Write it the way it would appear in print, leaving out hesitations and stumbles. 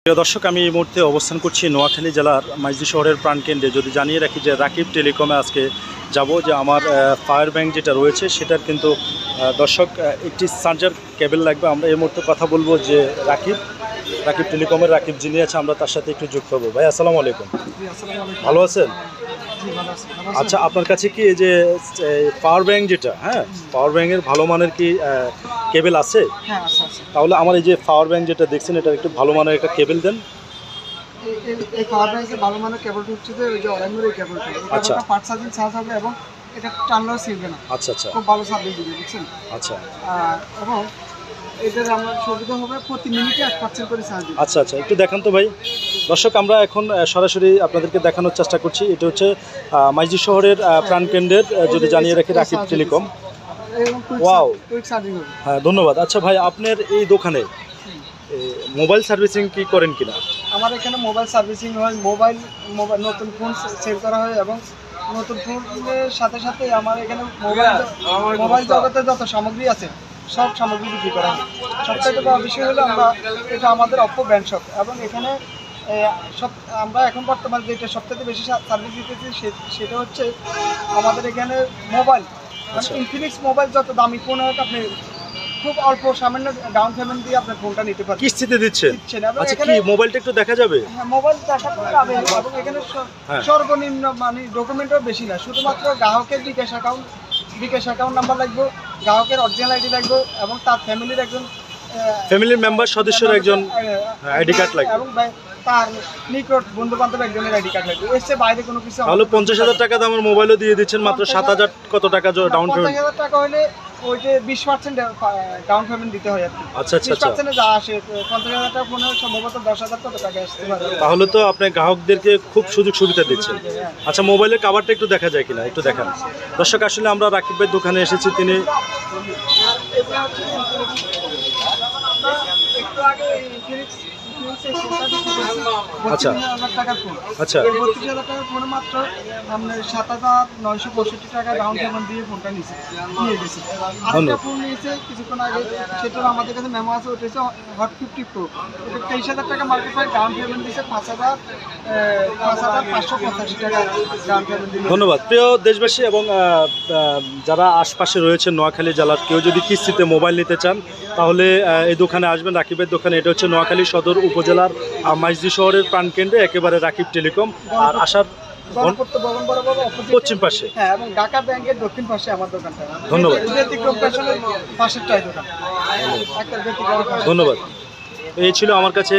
প্রিয় দর্শক, আমি এই মুহূর্তে অবস্থান করছি নোয়াখালী জেলার মাইজদি শহরের প্রাণকেন্দ্রে। যদি জানিয়ে রাখি যে রাকিব টেলিকমে আজকে যাব, যে আমার পাওয়ার ব্যাংক যেটা রয়েছে সেটার কিন্তু দর্শক একটি চার্জার কেবল লাগবে। আমরা এই মুহূর্তে কথা বলবো যে রাকিব টেলিকমের রাকিব যিনি আছে, আমরা তার সাথে একটু যুক্ত হবো। ভাই আসসালামু আলাইকুম, ভালো আছেন? আচ্ছা, আপনার কাছে কি এই যে পাওয়ার ব্যাংক যেটা, পাওয়ার ব্যাংকের ভালো মানের কি কেবল আছে? হ্যাঁ, আছে। তাহলে আমার এই যে পাওয়ার ব্যাংক যেটা দেখছেন, এটা একটু ভালো মানের একটা কেবল দেন। এই পাওয়ার ব্যাংকের ভালো মানের কেবলটা হচ্ছে যে ওই যে অরেঞ্জের এই কেবলটা। আচ্ছা, ফাস্ট চার্জিং চার্জ হবে এবং এটা টানলেও ছিঁড়বে না। আচ্ছা আচ্ছা, খুব ভালো সার্ভিস দিবে, বুঝছেন? আচ্ছা। এবং এটার আমরা সুবিধা হবে প্রতি মিনিটে 1% করে চার্জ দিবে। আচ্ছা আচ্ছা, একটু দেখান তো ভাই। দর্শক, আমরা এখন সরাসরি আপনাদেরকে দেখানোর চেষ্টা করছি। এটা হচ্ছে মাইজদি শহরের প্রাণকেন্দ্রের, যদি জানিয়ে রাখি, Rakib telecom. Wow, quick charging হবে। হ্যাঁ, ধন্যবাদ। আচ্ছা ভাই, আপনার এই দোকানে মোবাইল সার্ভিসিং কি করেন কিনা? আমার এখানে মোবাইল সার্ভিসিং হয়, মোবাইল নতুন ফোন সেল করা হয় এবং নতুন ফোনের সাথে সাথে আমার এখানে মোবাইল জগতে যত সামগ্রী আছে সব সামগ্রী বিক্রি করা হয়। সবথেকে বড় বিষয় হলো এটা আমাদের অপ্পো ব্র্যান্ড শপ, এবং এখানে আমরা এখন বর্তমানে যেটা সবথেকে বেশি সার্ভিস দিতেছি সেটা হচ্ছে আমাদের এখানে মোবাইল, ইনফিনিক্স মোবাইল যত দামি ফোন হোক, আপনি খুব অল্প সামান্য ডাউন পেমেন্ট দিয়ে আপনার ফোনটা নিতে পারেন। কিস্তিতে দিচ্ছেন? আচ্ছা, কি মোবাইলটা একটু দেখা যাবে? হ্যাঁ, মোবাইল দেখা যাবে। এবং এখানে সর্বনিম্ন মানে ডকুমেন্টও বেশি না, শুধুমাত্র গ্রাহকের বিকাশ অ্যাকাউন্ট নাম্বার লাগবে, গ্রাহকের অরিজিনাল আইডি লাগবে এবং তার ফ্যামিলির একজন মেম্বার সদস্যের একজন আইডি কার্ড লাগবে এবং তার নিকট বন্ধু বান্ধব একজনের আইডি কার্ড লাগবে। এর চেয়ে বাইরে কোনো কিছু। তাহলে 50,000 টাকা দামের মোবাইলও দিয়ে দিচ্ছেন, মাত্র 7,000 কত টাকা ডাউন পেমেন্ট? 50,000 টাকা হলে ওই যে 20% ডাউন পেমেন্ট দিতে হয় আর কি। আচ্ছা আচ্ছা, 20% যা আসে 50,000 টাকা ফোনে সম্ভবত 10,000 কত টাকা আসতে পারে। তাহলে তো আপনি গ্রাহকদেরকে খুব সুযোগ সুবিধা দিচ্ছেন। আচ্ছা, মোবাইলের কভারটা একটু দেখা যায় কিনা, একটু দেখান। দর্শক, আসলে আমরা রাকিব ভাইয়ের দোকানে এসেছি, তিনি আচ্ছা আচ্ছা, 32,000 টাকার ফোন মাত্র আপনার 7,965 টাকা ডাউন পেমেন্ট দিয়ে ফোনটা নিয়ে গেছে। আরেকটা ফোন নিয়েছে কিছুক্ষণ আগে, সেটার আমাদের কাছে মেমো আছে, ওটা হচ্ছে হট 50 প্রো। ওটা 23,000 টাকা মার্কেট প্রাইস, ডাউন পেমেন্ট দিয়েছে 5,585 টাকা ডাউন পেমেন্ট দিয়ে। ধন্যবাদ। প্রিয় দেশবাসী এবং যারা আশপাশে রয়েছে নোয়াখালী জেলার, কেউ যদি কিস্তিতে মোবাইল নিতে চান তাহলে এই দোকানে আসবেন, রাকিবের দোকানে। এটা হচ্ছে নোয়াখালী সদর উপজেলার মাইজদি শহরের প্রাণকেন্দ্রে, একেবারে রাকিব টেলিকম। আর আসার পশ্চিম পাশে, হ্যাঁ, এবং ঢাকা ব্যাংকের দক্ষিণ পাশে আমার দোকানটা। ধন্যবাদ। পাশেরটাই দোকান। ধন্যবাদ। এই ছিল আমার কাছে